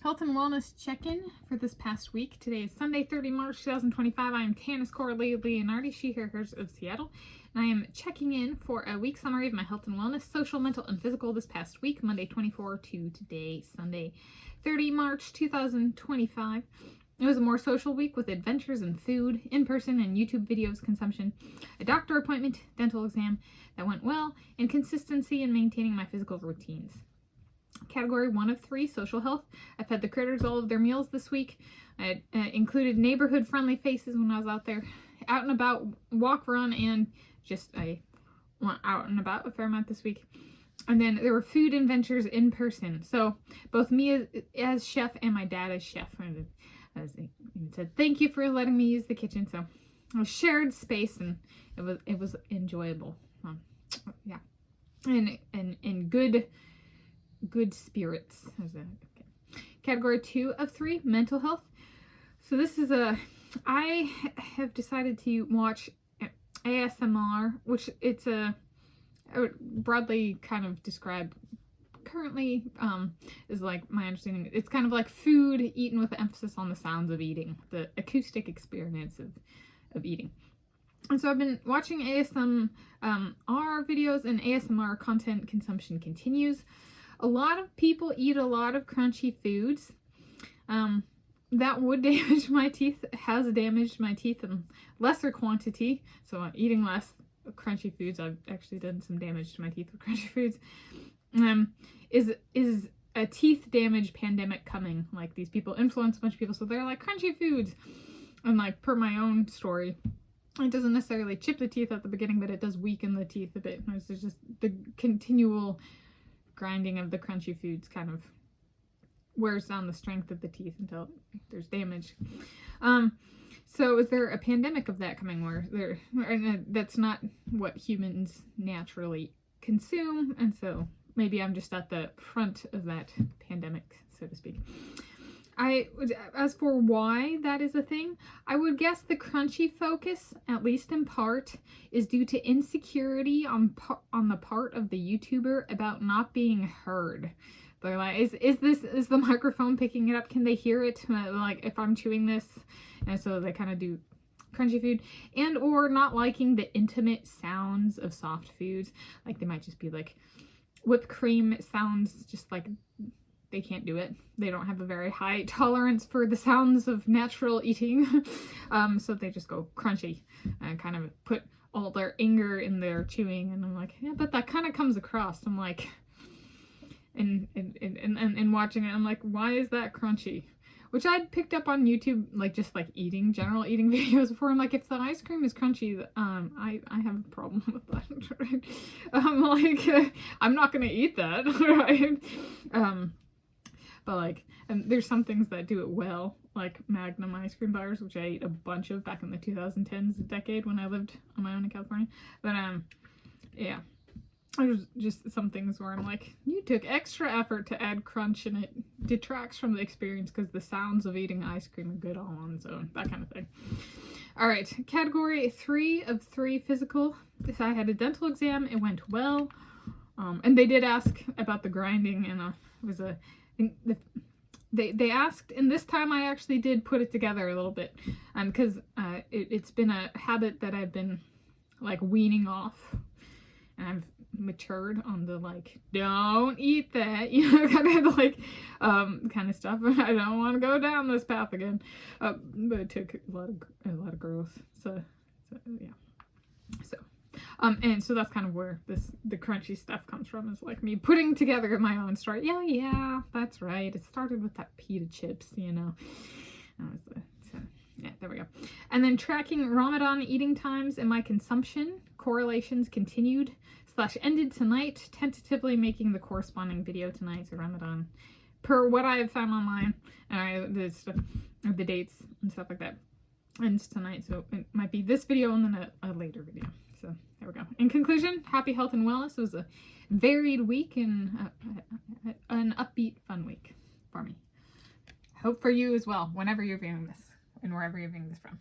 Health and wellness check-in for this past week. Today is Sunday, 30 March 2025. I am Tanis Coralee Leonhardi, she, her, hers of Seattle, and I am checking in for a week summary of my health and wellness, social, mental, and physical this past week, Monday 24 to today, Sunday, 30 March 2025. It was a more social week with adventures in food, in-person and YouTube videos consumption, a doctor appointment, dental exam that went well, and consistency in maintaining my physical routines. Category 1 of 3, social health. I fed the critters all of their meals this week. I included neighborhood-friendly faces when I was out there, out and about, walk, run, and I went out and about a fair amount this week. And then there were food adventures in person. So both me as chef and my dad as chef. He said, thank you for letting me use the kitchen. So it was shared space and it was enjoyable. Yeah. And good spirits. Okay. Category 2 of 3, mental health. So this is I have decided to watch ASMR, which I would broadly kind of describe currently is like my understanding. It's kind of like food eaten with emphasis on the sounds of eating, the acoustic experience of eating. And so I've been watching ASMR videos, and ASMR content consumption continues. A lot of people eat a lot of crunchy foods. That would damage my teeth, has damaged my teeth in lesser quantity. So eating less crunchy foods, I've actually done some damage to my teeth with crunchy foods. Is a teeth damage pandemic coming? Like, these people influence a bunch of people, so they're like, crunchy foods. And like, per my own story, it doesn't necessarily chip the teeth at the beginning, but it does weaken the teeth a bit. It's just the continual grinding of the crunchy foods kind of wears down the strength of the teeth until there's damage. So is there a pandemic of that coming where that's not what humans naturally consume, and so maybe I'm just at the front of that pandemic, so to speak. As for why that is a thing, I would guess the crunchy focus, at least in part, is due to insecurity on the part of the YouTuber about not being heard. They're like, is the microphone picking it up? Can they hear it? Like, if I'm chewing this? And so they kind of do crunchy food, and or not liking the intimate sounds of soft foods. Like, they might just be like, whipped cream sounds just like they can't do it. They don't have a very high tolerance for the sounds of natural eating. So they just go crunchy and kind of put all their anger in their chewing. And I'm like, yeah, but that kind of comes across. I'm like, and watching it, I'm like, why is that crunchy? Which I'd picked up on YouTube, like, just like general eating videos before. I'm like, if the ice cream is crunchy, I have a problem with that, right? I'm not gonna eat that, right? But like, and there's some things that do it well, like Magnum ice cream bars, which I ate a bunch of back in the 2010s decade when I lived on my own in California. But yeah. There's just some things where I'm like, you took extra effort to add crunch, and it detracts from the experience because the sounds of eating ice cream are good all on its own, that kind of thing. All right, category 3 of 3, physical. So I had a dental exam, it went well, and they did ask about the grinding, and it was they asked, and this time I actually did put it together a little bit, because it's been a habit that I've been like weaning off, and I've matured on the like, don't eat that, you know, kind of stuff. I don't want to go down this path again, but it took a lot of growth. So yeah. So and so that's kind of where the crunchy stuff comes from, is like me putting together my own story. Yeah, that's right. It started with that pita chips, you know. So yeah, there we go. And then tracking Ramadan eating times and my consumption correlations continued / ended tonight, tentatively making the corresponding video tonight to Ramadan, per what I have found online, the dates and stuff like that, ends tonight. So it might be this video and then a later video. So there we go. In conclusion, happy health and wellness. It was a varied week and an upbeat, fun week for me. Hope for you as well, whenever you're viewing this and wherever you're viewing this from.